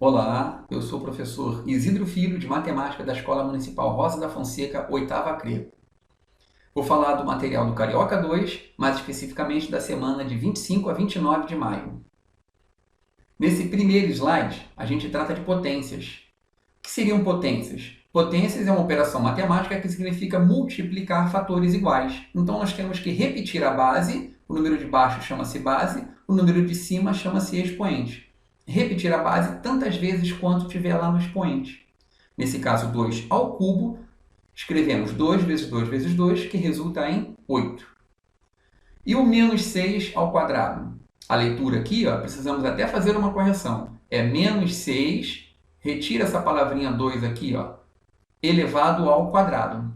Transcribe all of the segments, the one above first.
Olá, eu sou o professor Isidro Filho, de Matemática da Escola Municipal Rosa da Fonseca, 8ª CRE. Vou falar do material do Carioca 2, mais especificamente da semana de 25 a 29 de maio. Nesse primeiro slide, a gente trata de potências. O que seriam potências? Potências é uma operação matemática que significa multiplicar fatores iguais. Então, nós temos que repetir a base, o número de baixo chama-se base, o número de cima chama-se expoente. Repetir a base tantas vezes quanto tiver lá no expoente. Nesse caso, 2 ao cubo, escrevemos 2 vezes 2 vezes 2, que resulta em 8. E o menos 6 ao quadrado? A leitura aqui, precisamos até fazer uma correção. É menos 6, retira essa palavrinha 2 aqui, elevado ao quadrado.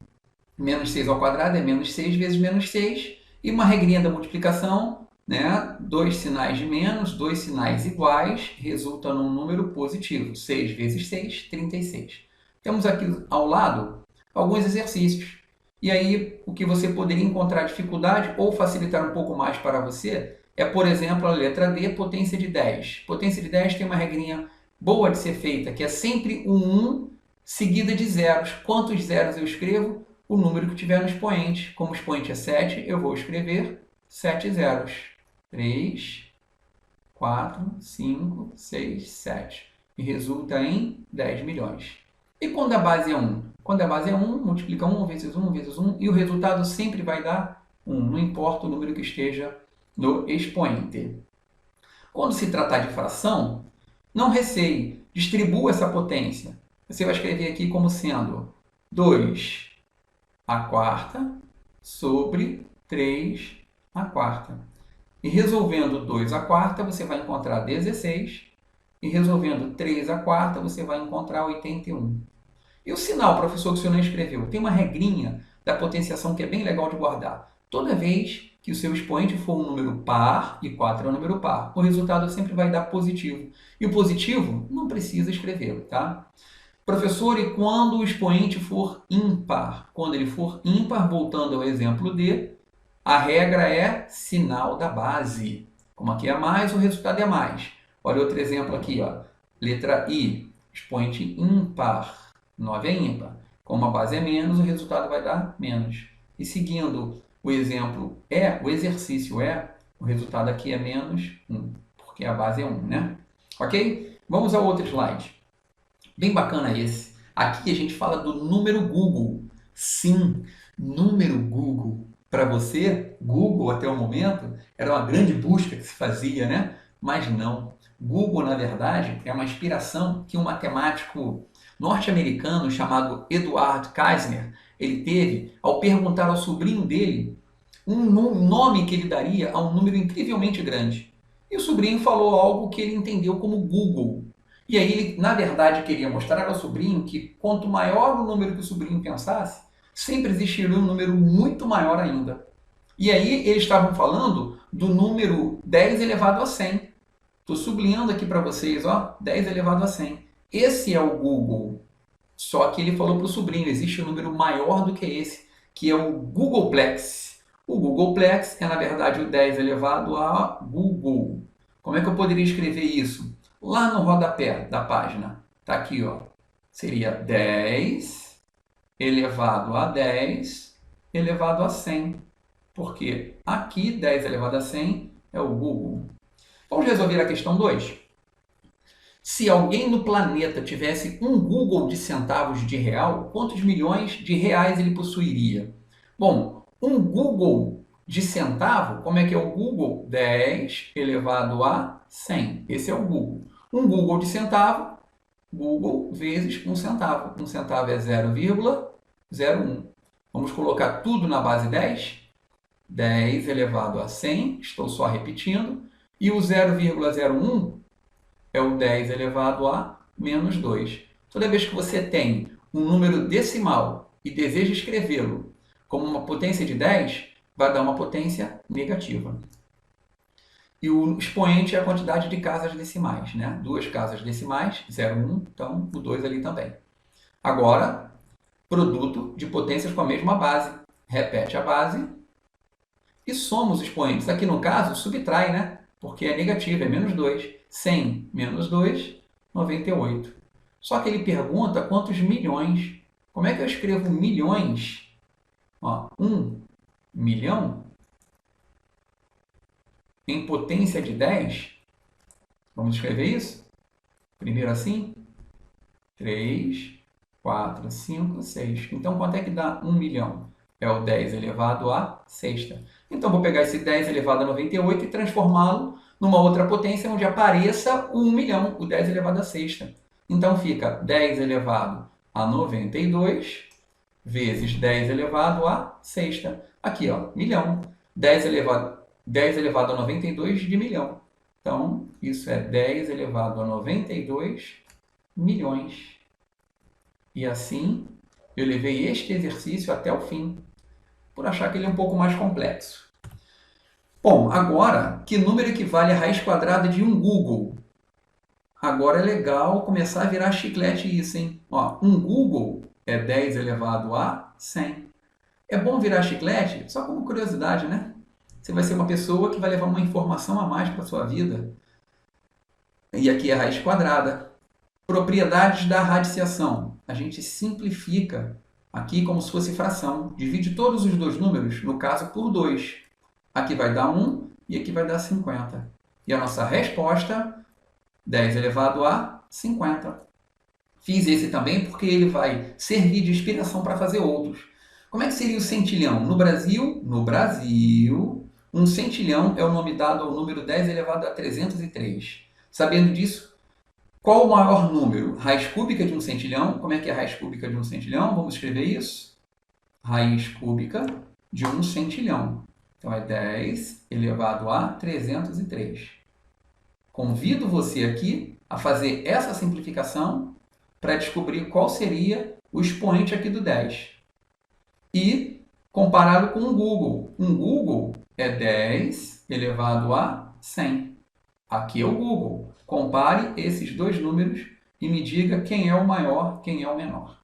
Menos 6 ao quadrado é menos 6 vezes menos 6. E uma regrinha da multiplicação, né? Dois sinais de menos, dois sinais iguais, resulta num número positivo. 6 vezes 6, 36. Temos aqui ao lado alguns exercícios. E aí, o que você poderia encontrar dificuldade ou facilitar um pouco mais para você é, por exemplo, a letra D, potência de 10. Potência de 10 tem uma regrinha boa de ser feita, que é sempre um 1 seguida de zeros. Quantos zeros eu escrevo? O número que tiver no expoente. Como o expoente é 7, eu vou escrever 7 zeros. 3, 4, 5, 6, 7. E resulta em 10 milhões. E quando a base é 1? Quando a base é 1, multiplica 1 vezes 1 vezes 1 e o resultado sempre vai dar 1, não importa o número que esteja no expoente. Quando se tratar de fração, não receie, distribua essa potência. Você vai escrever aqui como sendo 2 a quarta sobre 3 a quarta. E resolvendo 2 a quarta, você vai encontrar 16. E resolvendo 3 a quarta, você vai encontrar 81. E o sinal, professor, que o senhor não escreveu? Tem uma regrinha da potenciação que é bem legal de guardar. Toda vez que o seu expoente for um número par, e 4 é um número par, o resultado sempre vai dar positivo. E o positivo não precisa escrevê-lo, tá? Professor, e quando o expoente for ímpar? Quando ele for ímpar, voltando ao exemplo D, a regra é sinal da base. Como aqui é mais, o resultado é mais. Olha outro exemplo aqui, letra I, expoente ímpar. 9 é ímpar. Como a base é menos, o resultado vai dar menos. E seguindo o exemplo E, o exercício E, o resultado aqui é menos 1, porque a base é 1, né? Ok? Vamos ao outro slide. Bem bacana esse. Aqui a gente fala do número Google. Sim, número Google. Para você, Google até o momento era uma grande busca que se fazia, né? Mas não. Google, na verdade, é uma inspiração que um matemático norte-americano chamado Edward Kaisner ele teve ao perguntar ao sobrinho dele um nome que ele daria a um número incrivelmente grande. E o sobrinho falou algo que ele entendeu como Google. E aí ele, na verdade, queria mostrar ao sobrinho que quanto maior o número que o sobrinho pensasse, sempre existiria um número muito maior ainda. E aí eles estavam falando do número 10 elevado a 100. Estou sublinhando aqui para vocês, 10 elevado a 100. Esse é o Google. Só que ele falou para o sobrinho, existe um número maior do que esse, que é o Googleplex. O Googleplex é, na verdade, o 10 elevado a Google. Como é que eu poderia escrever isso? Lá no rodapé da página. Está aqui, seria 10 elevado a 10 elevado a 100. Porque aqui, 10 elevado a 100 é o Google. Vamos resolver a questão 2. Se alguém no planeta tivesse um Google de centavos de real, quantos milhões de reais ele possuiria? Bom, um Google de centavo, como é que é o Google? 10 elevado a 100. Esse é o Google. Um Google de centavo, Google vezes um centavo. Um centavo é 0,01. Vamos colocar tudo na base 10? 10 elevado a 100, estou só repetindo. E o 0,01 é o 10 elevado a menos 2. Toda vez que você tem um número decimal e deseja escrevê-lo como uma potência de 10, vai dar uma potência negativa. E o expoente é a quantidade de casas decimais, né? 2 casas decimais, 0,1, então o 2 ali também. Agora, produto de potências com a mesma base. Repete a base e soma os expoentes. Aqui no caso, subtrai, né? Porque é negativo, é menos 2. 100 menos 2 98. Só que ele pergunta quantos milhões. Como é que eu escrevo milhões? Ó, 1 milhão em potência de 10. Vamos escrever isso? Primeiro assim. 3, 4, 5, 6. Então, quanto é que dá 1 milhão? É o 10 elevado à sexta. Então, vou pegar esse 10 elevado a 98 e transformá-lo numa outra potência onde apareça o 1 milhão, o 10 elevado à sexta. Então, fica 10 elevado a 92 vezes 10 elevado à sexta. Aqui, ó, milhão. 10 elevado a 92 de milhão. Então, isso é 10 elevado a 92 milhões. E assim, eu levei este exercício até o fim, por achar que ele é um pouco mais complexo. Bom, agora, que número equivale à raiz quadrada de um Google? Agora é legal começar a virar chiclete isso, hein? Ó, um Google é 10 elevado a 100. É bom virar chiclete só como curiosidade, né? Você vai ser uma pessoa que vai levar uma informação a mais para a sua vida. E aqui é a raiz quadrada. Propriedades da radiciação. A gente simplifica aqui como se fosse fração. Divide todos os dois números, no caso, por 2. Aqui vai dar 1 e aqui vai dar 50. E a nossa resposta, 10 elevado a 50. Fiz esse também porque ele vai servir de inspiração para fazer outros. Como é que seria o centilhão? No Brasil, um centilhão é o nome dado ao número 10 elevado a 303. Sabendo disso, qual o maior número? Raiz cúbica de um centilhão. Como é que é a raiz cúbica de um centilhão? Vamos escrever isso? Raiz cúbica de um centilhão. Então, é 10 elevado a 303. Convido você aqui a fazer essa simplificação para descobrir qual seria o expoente aqui do 10. E compará-lo com um Google. Um Google é 10 elevado a 100. Aqui é o Google. Compare esses dois números e me diga quem é o maior, quem é o menor.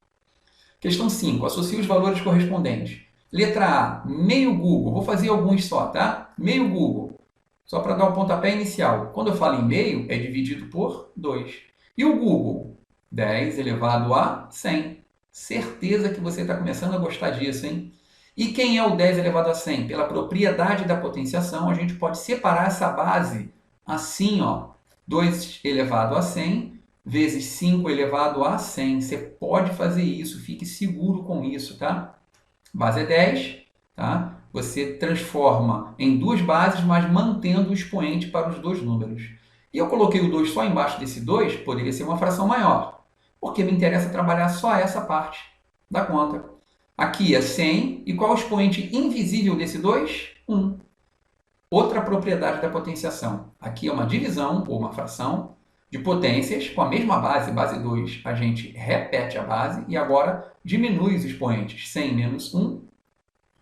Questão 5. Associe os valores correspondentes. Letra A, meio Google. Vou fazer alguns só, tá? Meio Google. Só para dar o pontapé inicial. Quando eu falo em meio, é dividido por 2. E o Google? 10 elevado a 100. Certeza que você está começando a gostar disso, hein? E quem é o 10 elevado a 100? Pela propriedade da potenciação, a gente pode separar essa base assim, ó. 2 elevado a 100 vezes 5 elevado a 100. Você pode fazer isso, fique seguro com isso, tá? Base é 10, tá? Você transforma em duas bases, mas mantendo o expoente para os dois números. E eu coloquei o 2 só embaixo desse 2, poderia ser uma fração maior, porque me interessa trabalhar só essa parte da conta. Aqui é 100, e qual é o expoente invisível desse 2? 1. Outra propriedade da potenciação. Aqui é uma divisão, ou uma fração, de potências com a mesma base, base 2. A gente repete a base e agora diminui os expoentes. 100 menos 1,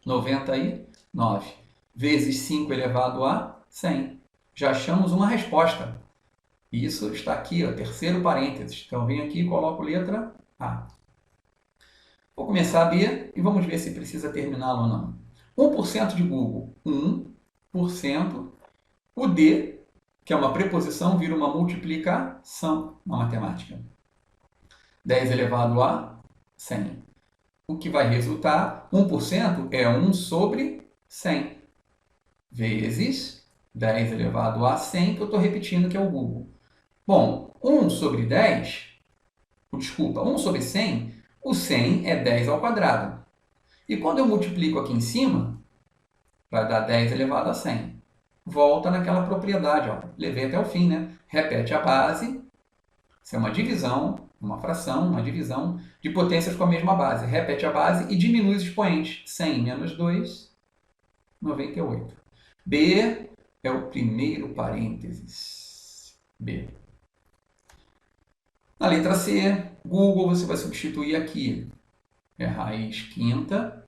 99. Vezes 5 elevado a 100. Já achamos uma resposta. Isso está aqui, ó, terceiro parênteses. Então, venho aqui e coloco letra A. Vou começar a B e vamos ver se precisa terminá-lo ou não. 1% de Google, 1%. O D, que é uma preposição, vira uma multiplicação na matemática. 10 elevado a 100. O que vai resultar, 1% é 1 sobre 100. Vezes 10 elevado a 100, que eu estou repetindo que é o Google. Bom, 1 sobre 10, desculpa, 1 sobre 100, o 100 é 10 ao quadrado. E quando eu multiplico aqui em cima, vai dar 10 elevado a 100. Volta naquela propriedade, ó. Levei até o fim, né? Repete a base, isso é uma divisão, uma fração, uma divisão de potências com a mesma base. Repete a base e diminui os expoentes. 100 menos 2, 98. B é o primeiro parênteses. B. Na letra C, Google, você vai substituir aqui. É raiz quinta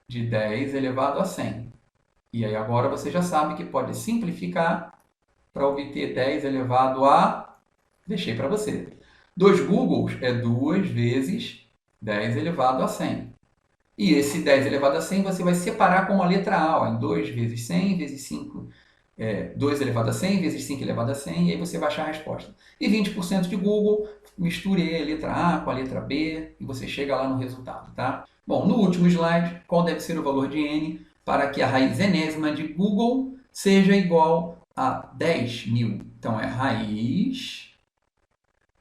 de 10 elevado a 100. E aí agora você já sabe que pode simplificar para obter 10 elevado a... Deixei para você. 2 Googles é 2 vezes 10 elevado a 100. E esse 10 elevado a 100 você vai separar com a letra A, ó, em 2 vezes 100 vezes 5 2 elevado a 100 vezes 5 elevado a 100, e aí você vai achar a resposta. E 20% de Google, misture a letra A com a letra B e você chega lá no resultado, tá? Bom, no último slide, qual deve ser o valor de n para que a raiz enésima de Google seja igual a 10.000? Então, é raiz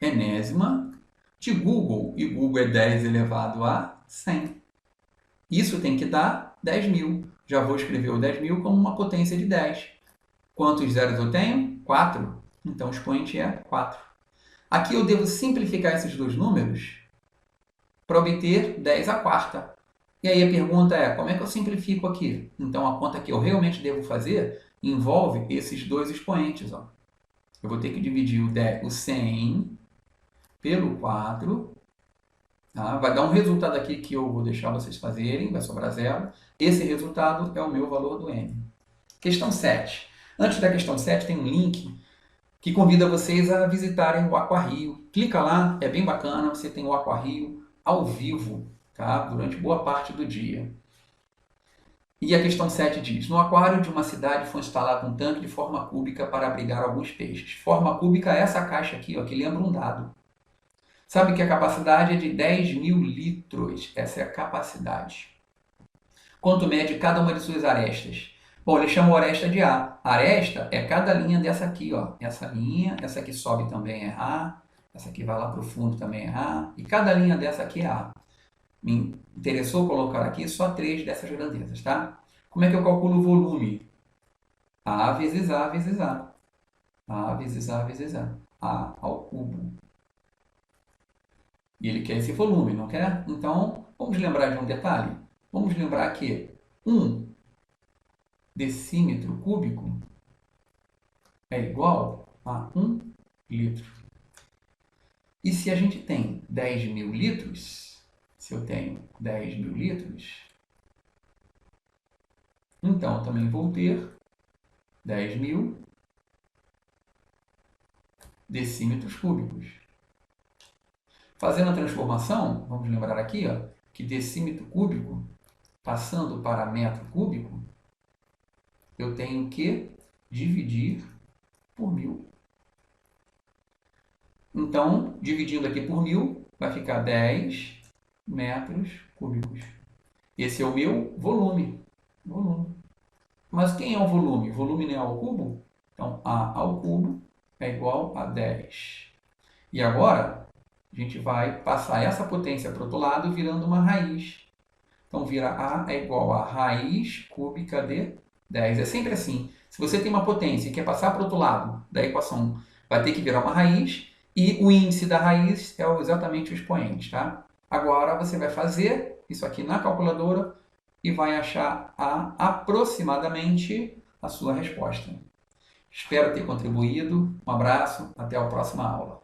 enésima de Google, e Google é 10 elevado a 100. Isso tem que dar 10.000. Já vou escrever o 10.000 como uma potência de 10. Quantos zeros eu tenho? 4. Então, o expoente é 4. Aqui eu devo simplificar esses dois números para obter 10 à quarta. E aí a pergunta é, como é que eu simplifico aqui? Então, a conta que eu realmente devo fazer envolve esses dois expoentes. Ó. Eu vou ter que dividir o 100 pelo 4. Tá? Vai dar um resultado aqui que eu vou deixar vocês fazerem, vai sobrar 0. Esse resultado é o meu valor do n. Questão 7. Antes da questão 7 tem um link que convida vocês a visitarem o Aquarrio. Clica lá, é bem bacana, você tem o Aquarrio ao vivo, tá? Durante boa parte do dia. E a questão 7 diz, no aquário de uma cidade foi instalado um tanque de forma cúbica para abrigar alguns peixes. Forma cúbica é essa caixa aqui, ó, que lembra um dado. Sabe que a capacidade é de 10.000 litros, essa é a capacidade. Quanto mede cada uma de suas arestas? Bom, ele chamou aresta de A. Aresta é cada linha dessa aqui, ó. Essa linha, essa aqui sobe também é A, essa aqui vai lá para o fundo também é A, e cada linha dessa aqui é A. Me interessou colocar aqui só 3 dessas grandezas, tá? Como é que eu calculo o volume? A vezes A vezes A. A vezes A vezes A. A ao cubo. E ele quer esse volume, não quer? Então, vamos lembrar de um detalhe? Vamos lembrar que 1 decímetro cúbico é igual a 1 litro. E se a gente tem 10.000 litros, se eu tenho 10.000 litros, então eu também vou ter 10.000 decímetros cúbicos. Fazendo a transformação, vamos lembrar aqui, ó, que decímetro cúbico, passando para metro cúbico, eu tenho que dividir por 1.000. Então, dividindo aqui por 1.000, vai ficar 10 metros cúbicos. Esse é o meu volume. Mas quem é o volume? Volume não é ao cubo? Então, A ao cubo é igual a 10. E agora, a gente vai passar essa potência para o outro lado, virando uma raiz. Então, vira A é igual a raiz cúbica de 10. É sempre assim. Se você tem uma potência e quer passar para o outro lado da equação, vai ter que virar uma raiz, e o índice da raiz é exatamente o expoente, tá? Agora você vai fazer isso aqui na calculadora e vai achar aproximadamente a sua resposta. Espero ter contribuído. Um abraço, até a próxima aula.